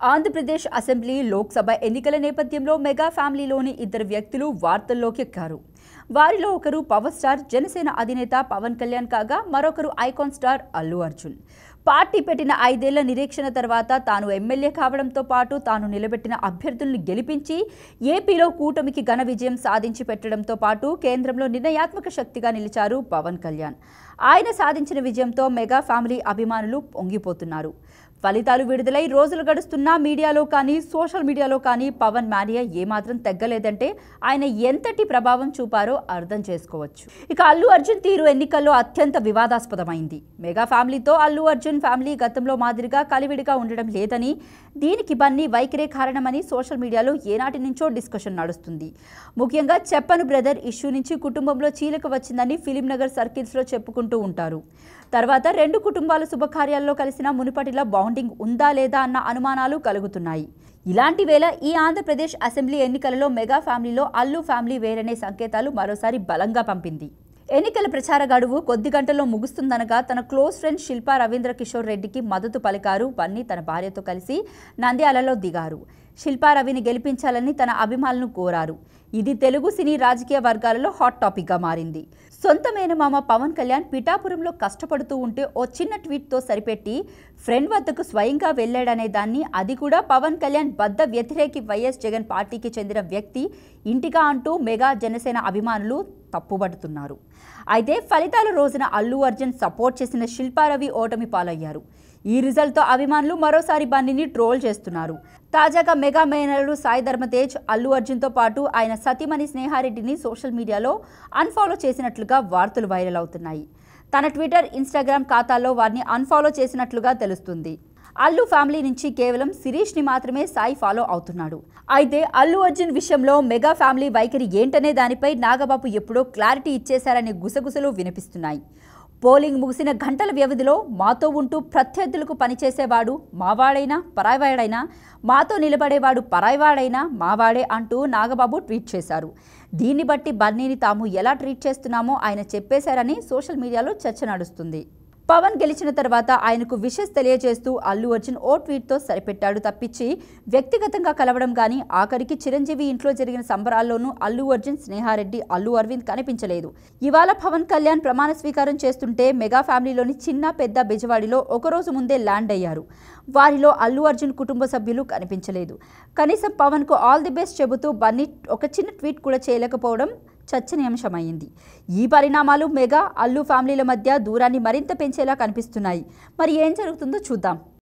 Andhra Pradesh assembly Lok Sabha ఎన్నికల నేపథ్యంలో mega ఫ్యామిలీలోని ఇద్దరు వ్యక్తులు వార్తల్లోకి ఎక్కారు. వారిలో ఒకరు పవర్ స్టార్ జనసేన అధినేత పవన్ కళ్యాణ్ కాగా మరొకరు icon star Allu Arjun. Party పెట్టిన 5 ఏళ్ల నిరీక్షణ తర్వాత తాను ఎమ్మెల్యే కావడంతో పాటు తాను నిలబెట్టిన అభ్యర్థులను గెలిపించి ఏపీలో కూటమికి ఘన విజయం సాధించి పెట్టడంతో పాటు కేంద్రంలో నిర్ణయాత్మక శక్తిగా నిలిచారు పవన్ కళ్యాణ్. ఆయన సాధించిన విజయంతో మెగా ఫ్యామిలీ అభిమానులు పొంగిపోతున్నారు. ఫలితాలు విడుదలై రోజులు గడుస్తున్నా మీడియాలో కానీ సోషల్ మీడియాలో కానీ పవన్ మానియా ఏమాత్రం తగ్గలేదంటే ఆయన ఎంతటి ప్రభావం చూపారో అర్థం చేసుకోవచ్చు. ఇక అల్లు అర్జున్ తీరు ఎన్నికల్లో అత్యంత వివాదాస్పదమైంది. మెగా ఫ్యామిలీతో అల్లు అర్జున్ ఫ్యామిలీ గతంలో మాదిరిగా కలివిడిగా ఉండడం లేదని, దీనికి బన్నీ వైఖరే కారణమని సోషల్ మీడియాలో ఏనాటి నుంచో డిస్కషన్ నడుస్తుంది. ముఖ్యంగా చెప్పను బ్రదర్ ఇష్యూ నుంచి కుటుంబంలో చీలిక వచ్చిందని ఫిలిం నగర్ సర్కిల్స్లో చెప్పుకుంటూ ఉంటారు. తర్వాత రెండు కుటుంబాలు శుభకార్యాల్లో కలిసిన మునుపటిలా బాండింగ్ ఉందా లేదా అన్న అనుమానాలు కలుగుతున్నాయి. ఇలాంటి వేళ ఈ ఆంధ్రప్రదేశ్ అసెంబ్లీ ఎన్నికలలో మెగా ఫ్యామిలీలో అల్లు ఫ్యామిలీ వేరనే సంకేతాలు మరోసారి బలంగా పంపింది. ఎన్నికల ప్రచార గడువు కొద్ది గంటల్లో ముగుస్తుందనగా తన క్లోజ్ ఫ్రెండ్ శిల్పా రవీంద్ర కిషోర్ రెడ్డికి మద్దతు పలికారు బన్నీ. తన భార్యతో కలిసి నంద్యాలలో దిగారు. శిల్పా రవిని గెలిపించాలని తన అభిమానులను కోరారు. ఇది తెలుగు సినీ రాజకీయ వర్గాలలో హాట్ టాపిక్గా మారింది. సొంత మేనమామ పవన్ కళ్యాణ్ పిఠాపురంలో కష్టపడుతూ ఉంటే ఓ చిన్న ట్వీట్తో సరిపెట్టి ఫ్రెండ్ వద్దకు స్వయంగా వెళ్లాడనే దాన్ని, అది కూడా పవన్ కళ్యాణ్ బద్ద వ్యతిరేకి వైఎస్ జగన్ పార్టీకి చెందిన వ్యక్తి ఇంటిగా అంటూ మెగా జనసేన అభిమానులు తప్పుబడుతున్నారు. అయితే ఫలితాల రోజున అల్లు అర్జున్ సపోర్ట్ చేసిన శిల్పా రవి ఓటమి పాలయ్యారు. ఈ రిజల్ట్తో అభిమానులు మరోసారి బన్నీని ట్రోల్ చేస్తున్నారు. తాజాగా మెగా మేనల్లుడు సాయి ధర్మతేజ్ అల్లు అర్జున్తో పాటు ఆయన సతీమణి స్నేహారెడ్డిని సోషల్ మీడియాలో అన్ఫాలో చేసినట్లుగా వార్తలు వైరల్ అవుతున్నాయి. తన ట్విట్టర్, ఇన్స్టాగ్రామ్ ఖాతాల్లో వారిని అన్ఫాలో చేసినట్లుగా తెలుస్తుంది. అల్లు ఫ్యామిలీ నుంచి కేవలం శిరీష్ని మాత్రమే సాయి ఫాలో అవుతున్నాడు. అయితే అల్లు అర్జున్ విషయంలో మెగా ఫ్యామిలీ వైఖరి ఏంటనే దానిపై నాగబాబు ఎప్పుడో క్లారిటీ ఇచ్చేశారనే గుసగుసలు వినిపిస్తున్నాయి. పోలింగ్ ముగిసిన గంటల వ్యవధిలో మాతో ఉంటూ ప్రత్యర్థులకు పనిచేసేవాడు మావాడైనా పరాయివాడైనా, మాతో నిలబడేవాడు పరాయివాడైనా మావాడే అంటూ నాగబాబు ట్వీట్ చేశారు. దీన్ని బట్టి బన్నీని తాము ఎలా ట్రీట్ చేస్తున్నామో ఆయన చెప్పేశారని సోషల్ మీడియాలో చర్చ నడుస్తుంది. పవన్ గెలిచిన తర్వాత ఆయనకు విషెస్ తెలియజేస్తూ అల్లు అర్జున్ ఓ ట్వీట్తో సరిపెట్టాడు తప్పించి వ్యక్తిగతంగా కలవడం కానీ, ఆఖరికి చిరంజీవి ఇంట్లో జరిగిన సంబరాల్లోనూ అల్లు అర్జున్, స్నేహారెడ్డి, అల్లు అరవింద్ కనిపించలేదు. ఇవాళ పవన్ కళ్యాణ్ ప్రమాణ స్వీకారం చేస్తుంటే మెగా ఫ్యామిలీలోని చిన్న పెద్ద బెజవాడిలో ఒకరోజు ముందే ల్యాండ్ అయ్యారు. వారిలో అల్లు అర్జున్ కుటుంబ సభ్యులు కనిపించలేదు. కనీసం పవన్కు ఆల్ ది బెస్ట్ చెబుతూ బన్నీ ఒక చిన్న ట్వీట్ కూడా చేయలేకపోవడం చర్చనీయాంశమైంది. ఈ పరిణామాలు మెగా, అల్లు ఫ్యామిలీల మధ్య దూరాన్ని మరింత పెంచేలా కనిపిస్తున్నాయి. మరి ఏం జరుగుతుందో చూద్దాం.